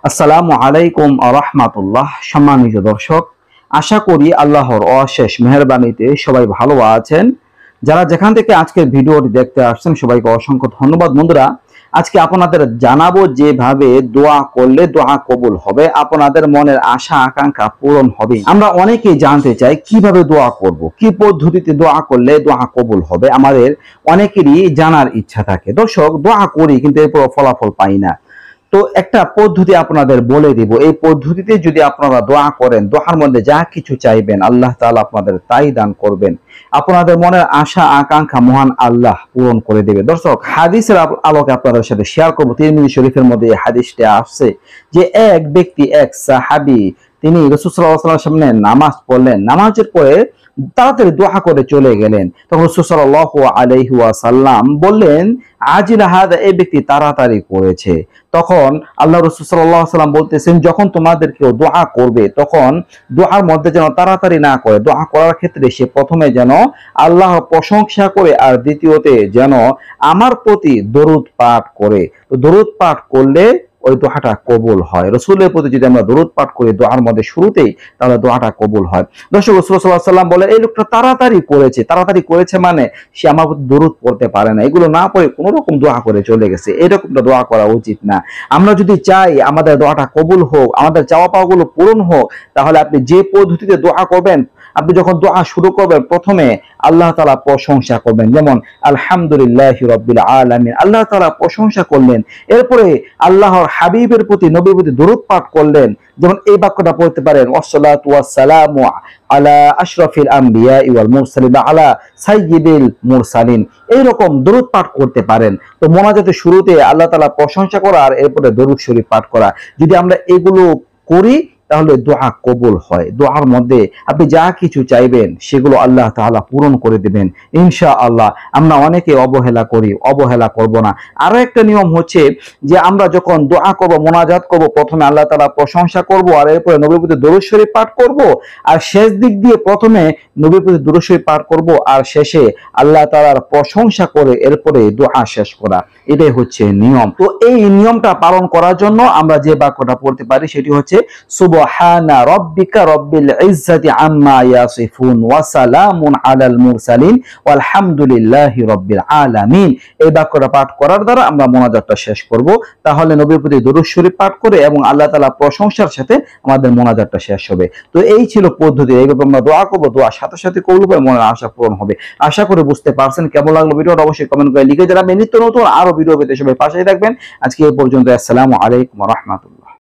আসসালামু আলাইকুম রাহমাতুল্লাহ। সম্মানিত দর্শক, আশা করি আল্লাহর অশেষ মেহেরবানিতে সবাই ভালো আছেন। যারা যেখান থেকে আজকের ভিডিওটি দেখতে আসছেন সবাইকে অসংখ্য ধন্যবাদ। বন্ধুরা, আজকে আপনাদের জানাবো যেভাবে দোয়া করলে দোয়া কবুল হবে, আপনাদের মনের আশা আকাঙ্ক্ষা পূরণ হবে। আমরা অনেকেই জানতে চাই কিভাবে দোয়া করব, কি পদ্ধতিতে দোয়া করলে দোয়া কবুল হবে, আমাদের অনেকেরই জানার ইচ্ছা থাকে। দর্শক, দোয়া করি কিন্তু এরপর ফলাফল পাই না। তো একটা পদ্ধতি আপনাদের বলে দিব, এই পদ্ধতিতে যদি আপনারা দোয়া করেন, দোয়ার মধ্যে যা কিছু চাইবেন আল্লাহ তাআলা আপনাদের তাই দান করবেন। আপনাদের মনের আশা আকাঙ্ক্ষা মহান আল্লাহ পূরণ করে দেবে। দর্শক, হাদিসের আলোকে আপনাদের সাথে শেয়ার করব। তিরমিজি শরীফের মধ্যে এই হাদিসটা আসছে যে এক ব্যক্তি, এক সাহাবী, তিনি রাসূল সাল্লাল্লাহু আলাইহি ওয়াসাল্লামের সামনে নামাজ পড়লেন। নামাজের পরে তাড়াতাড়ি দোয়া করে চলে গেলেন। তখন রাসূল সাল্লাল্লাহু আলাইহি ওয়াসাল্লাম বললেন, আজিলা হাদা, এই ব্যক্তি তাড়াতাড়ি করেছে। তখন আল্লাহ রাসূল সাল্লাল্লাহু আলাইহি ওয়াসাল্লাম বলতেছেন, যখন তোমাদের কেউ দোয়া করবে তখন দোয়ার মধ্যে যেন তাড়াতাড়ি না করে, দোয়া করার ক্ষেত্রে সে প্রথমে যেন আল্লাহর প্রশংসা করে, আর দ্বিতীয়তে যেন আমার প্রতি দরুদ পাঠ করে। তো দরুদ পাঠ করলে ওই দোয়াটা কবুল হয়। রাসূলের প্রতি যদি আমরা দরুদ পাঠ করি দোয়ার মধ্যে শুরুতেই, তাহলে দোয়াটা কবুল হয়। দর্শক, রাসূল সাল্লাল্লাহু আলাইহি ওয়াসাল্লাম বলে, এই লোকটা তাড়াতাড়ি করেছে। তাড়াতাড়ি করেছে মানে সে আমার প্রতি দরুদ পড়তে পারে না, এগুলো না পড়ে কোনো রকম দোয়া করে চলে গেছে। এরকমটা দোয়া করা উচিত না। আমরা যদি চাই আমাদের দোয়াটা কবুল হোক, আমাদের চাওয়া পাওয়াগুলো পূরণ হোক, তাহলে আপনি যে পদ্ধতিতে দোয়া করবেন, আপনি যখন দোয়া শুরু করবেন প্রথমে আল্লাহ তাআলা প্রশংসা করবেন, যেমন আলহামদুলিল্লাহি রাব্বিল আলামিন, আল্লাহ তাআলা প্রশংসা করলেন। এরপরে আল্লাহর হাবিবের প্রতি, নবীর প্রতি দরুদ পাঠ করলেন। যেমন এই বাক্যটা পড়তে পারেন, ওয়াসসালাতু ওয়াসসালামু আলা আশরাফিল আম্বিয়া ওয়াল মুরসালিন আলা সাইয়্যিদিল মুরসালিন। এইরকম দরুদ পাঠ করতে পারেন। তো মোনাজাতের শুরুতে আল্লাহ তাআলা প্রশংসা করা আর এরপরে দরুদ শরীফ পাঠ করা, যদি আমরা এগুলো করি তাহলে দোয়া কবুল হয়। দোয়ার মধ্যে আপনি যা কিছু চাইবেন সেগুলো আল্লাহ তাআলা পূরণ করে দিবেন ইনশাআল্লাহ। আমরা অনেকে অবহেলা করি, অবহেলা করব না। আরো একটা নিয়ম হচ্ছে যে আমরা যখন দোয়া করব, মোনাজাত করব, প্রথমে আল্লাহ তাআলা প্রশংসা করব, আর এরপরে নবীর প্রতি দরুদ শরীফ পাঠ করব, আর শেষ দিক দিয়ে প্রথমে নবীর প্রতি দরুদ শরীফ পাঠ করব, আর শেষে আল্লাহ তাআলার প্রশংসা করে এরপরে দোয়া শেষ করা। এটাই হচ্ছে নিয়ম। তো এই নিয়মটা পালন করার জন্য আমরা যে বাক্যটা পড়তে পারি সেটি হচ্ছে, সুবহানা রাব্বিকা রাব্বিল ইজ্জাতি আম্মা ইয়াসিফুন ওয়া সালামুন আলাল মুরসালিন ওয়ালহামদুলিল্লাহি রাব্বিল আলামিন। এই বাক্যটা পাঠ করার দ্বারা আমরা মোনাজাতটা শেষ করব। তাহলে নবীর প্রতি দরুদ শরীফ পাঠ করে এবং আল্লাহ তাআলা প্রশংসার সাথে আমাদের মোনাজাতটা শেষ হবে। তো এই ছিল পদ্ধতি। এইভাবে আমরা দোয়া করব, দোয়ার সাথে সাথে কবুল হবে, মনের আশা পূরণ হবে। আশা করে বুঝতে পারছেন। কেমন লাগলো ভিডিওটা অবশ্যই কমেন্ট করে লিখে জানাবেন। নিত্য নতুন আরো ভিডিও পেতে সবাই পাশেই থাকবেন। আজকে এই পর্যন্ত। আসসালামু আলাইকুম ওয়া রাহমাতুল্লাহ।